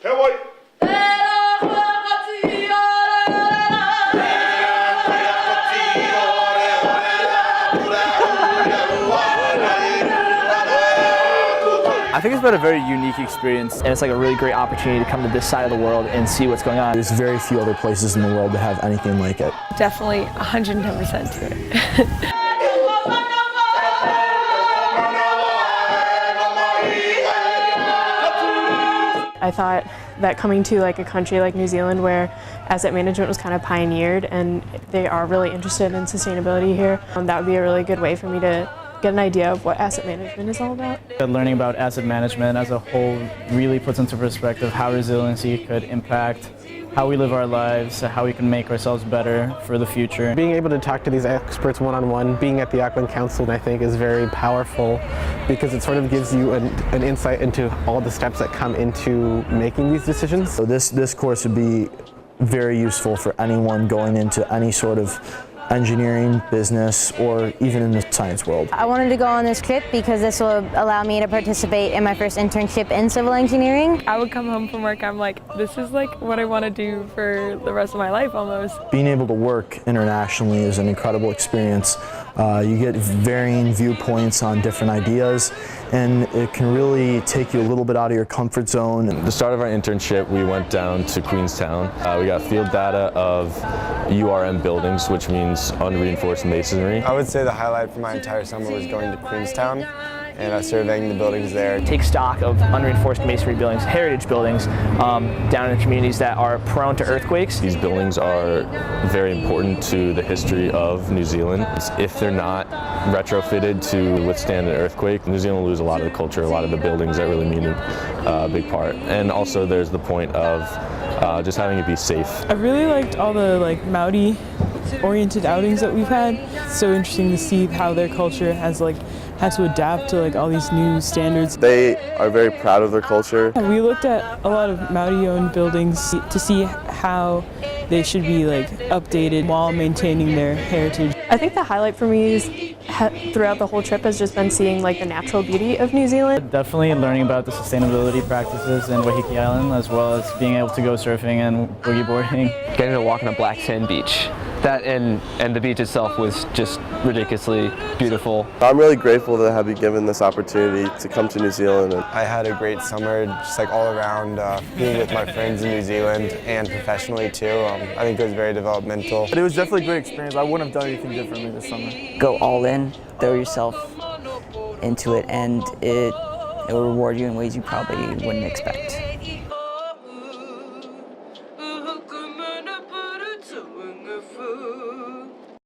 I think it's been a very unique experience, and it's like a really great opportunity to come to this side of the world and see what's going on. There's very few other places in the world that have anything like it. Definitely 110% to it. I thought that coming to like a country like New Zealand where asset management was kind of pioneered and they are really interested in sustainability here, that would be a really good way for me to get an idea of what asset management is all about. Learning about asset management as a whole really puts into perspective how resiliency could impact how we live our lives, how we can make ourselves better for the future. Being able to talk to these experts one-on-one, being at the Auckland Council, I think is very powerful because it sort of gives you an insight into all the steps that come into making these decisions. So this course would be very useful for anyone going into any sort of engineering, business, or even in the science world. I wanted to go on this trip because this will allow me to participate in my first internship in civil engineering. I would come home from work, I'm like, this is like what I want to do for the rest of my life almost. Being able to work internationally is an incredible experience. You get varying viewpoints on different ideas, and it can really take you a little bit out of your comfort zone. At the start of our internship, we went down to Queenstown. We got field data of URM buildings, which means unreinforced masonry. I would say the highlight for my entire summer was going to Queenstown and surveying the buildings there. Take stock of unreinforced masonry buildings, heritage buildings, down in communities that are prone to earthquakes. These buildings are very important to the history of New Zealand. If they're not retrofitted to withstand an earthquake, New Zealand will lose a lot of the culture, a lot of the buildings that really mean a big part. And also there's the point of just having it be safe. I really liked all the Maori oriented outings that we've had. It's so interesting to see how their culture has had to adapt to all these new standards. They are very proud of their culture. We looked at a lot of Maori-owned buildings to see how they should be updated while maintaining their heritage. I think the highlight for me is throughout the whole trip has just been seeing the natural beauty of New Zealand. Definitely learning about the sustainability practices in Wahiki Island, as well as being able to go surfing and boogie boarding. Getting to walk on a black sand beach. That and the beach itself was just ridiculously beautiful. I'm really grateful to have been given this opportunity to come to New Zealand. I had a great summer, just all around, being with my friends in New Zealand and professionally too. I think it was very developmental. But it was definitely a great experience. I wouldn't have done anything differently this summer. Go all in, throw yourself into it, and it will reward you in ways you probably wouldn't expect.